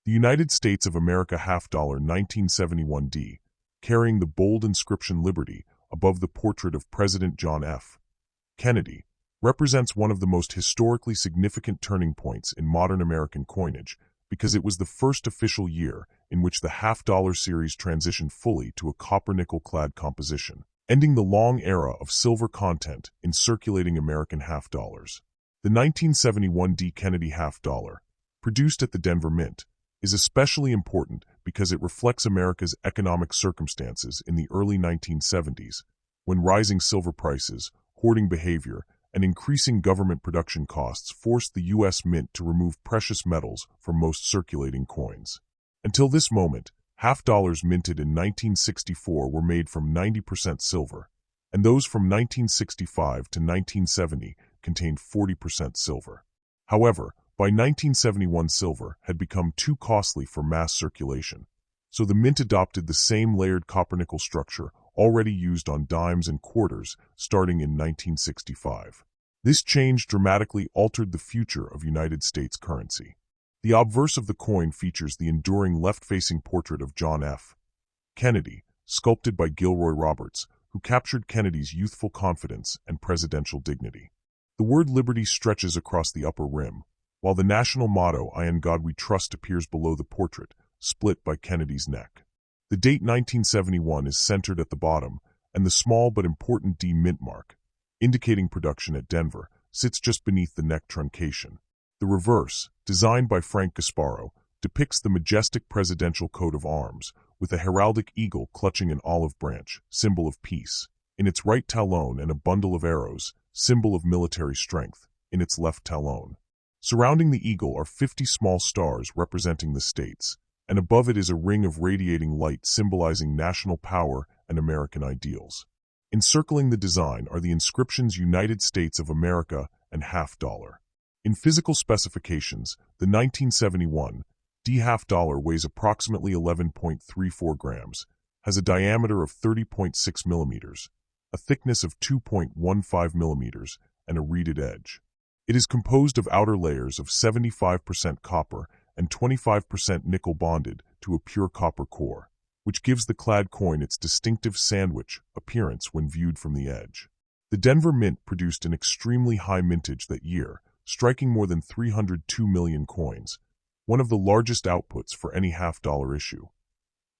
The United States of America half-dollar 1971D, carrying the bold inscription Liberty above the portrait of President John F. Kennedy, represents one of the most historically significant turning points in modern American coinage because it was the first official year in which the half-dollar series transitioned fully to a copper-nickel-clad composition, ending the long era of silver content in circulating American half-dollars. The 1971D Kennedy half-dollar, produced at the Denver Mint, is especially important because it reflects America's economic circumstances in the early 1970s, when rising silver prices, hoarding behavior, and increasing government production costs forced the U.S. Mint to remove precious metals from most circulating coins. Until this moment, half-dollars minted in 1964 were made from 90% silver, and those from 1965 to 1970 contained 40% silver. However, by 1971 silver had become too costly for mass circulation, so the mint adopted the same layered copper-nickel structure already used on dimes and quarters starting in 1965. This change dramatically altered the future of United States currency. The obverse of the coin features the enduring left-facing portrait of John F. Kennedy, sculpted by Gilroy Roberts, who captured Kennedy's youthful confidence and presidential dignity. The word liberty stretches across the upper rim, while the national motto, "I in God we trust," appears below the portrait, split by Kennedy's neck. The date 1971 is centered at the bottom, and the small but important D mint mark, indicating production at Denver, sits just beneath the neck truncation. The reverse, designed by Frank Gasparo, depicts the majestic presidential coat of arms, with a heraldic eagle clutching an olive branch, symbol of peace, in its right talon, and a bundle of arrows, symbol of military strength, in its left talon. Surrounding the eagle are 50 small stars representing the states, and above it is a ring of radiating light symbolizing national power and American ideals. Encircling the design are the inscriptions United States of America and half-dollar. In physical specifications, the 1971 D half-dollar weighs approximately 11.34 grams, has a diameter of 30.6 millimeters, a thickness of 2.15 millimeters, and a reeded edge. It is composed of outer layers of 75% copper and 25% nickel bonded to a pure copper core, which gives the clad coin its distinctive sandwich appearance when viewed from the edge. The Denver Mint produced an extremely high mintage that year, striking more than 302 million coins, one of the largest outputs for any half-dollar issue.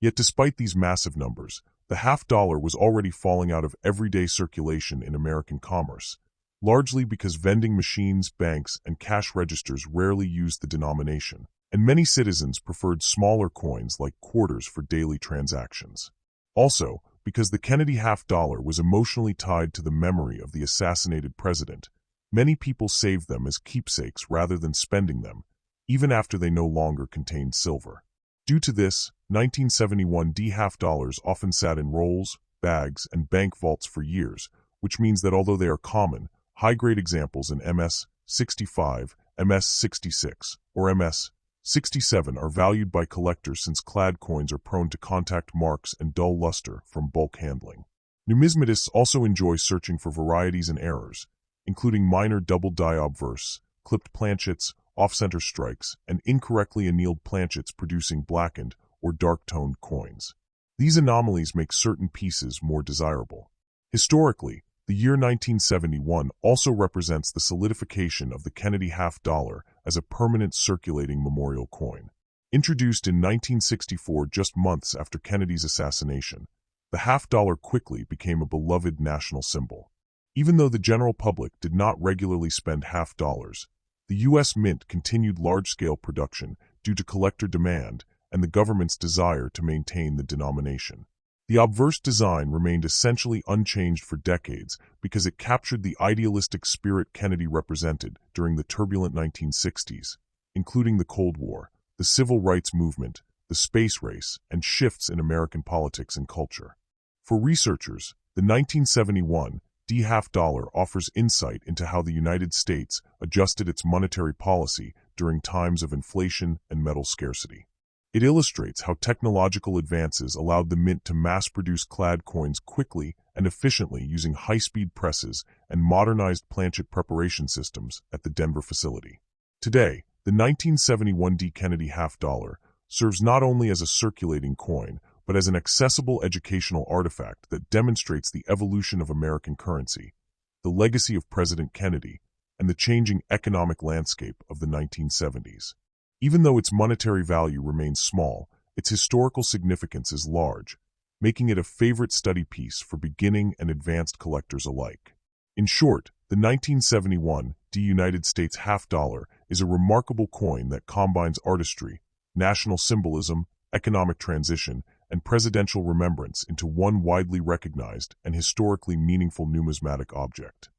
Yet despite these massive numbers, the half-dollar was already falling out of everyday circulation in American commerce, largely because vending machines, banks, and cash registers rarely used the denomination, and many citizens preferred smaller coins like quarters for daily transactions. Also, because the Kennedy half-dollar was emotionally tied to the memory of the assassinated president, many people saved them as keepsakes rather than spending them, even after they no longer contained silver. Due to this, 1971 D half-dollars often sat in rolls, bags, and bank vaults for years, which means that although they are common, high-grade examples in MS-65, MS-66, or MS-67 are valued by collectors since clad coins are prone to contact marks and dull luster from bulk handling. Numismatists also enjoy searching for varieties and errors, including minor double-die obverse, clipped planchets, off-center strikes, and incorrectly annealed planchets producing blackened or dark-toned coins. These anomalies make certain pieces more desirable. Historically, the year 1971 also represents the solidification of the Kennedy half-dollar as a permanent circulating memorial coin. Introduced in 1964, just months after Kennedy's assassination, the half-dollar quickly became a beloved national symbol. Even though the general public did not regularly spend half-dollars, the U.S. Mint continued large-scale production due to collector demand and the government's desire to maintain the denomination. The obverse design remained essentially unchanged for decades because it captured the idealistic spirit Kennedy represented during the turbulent 1960s, including the Cold War, the Civil Rights Movement, the space race, and shifts in American politics and culture. For researchers, the 1971 D half-dollar offers insight into how the United States adjusted its monetary policy during times of inflation and metal scarcity. It illustrates how technological advances allowed the mint to mass-produce clad coins quickly and efficiently using high-speed presses and modernized planchet preparation systems at the Denver facility. Today, the 1971 D Kennedy half-dollar, serves not only as a circulating coin, but as an accessible educational artifact that demonstrates the evolution of American currency, the legacy of President Kennedy, and the changing economic landscape of the 1970s. Even though its monetary value remains small, its historical significance is large, making it a favorite study piece for beginning and advanced collectors alike. In short, the 1971 United States half dollar is a remarkable coin that combines artistry, national symbolism, economic transition, and presidential remembrance into one widely recognized and historically meaningful numismatic object.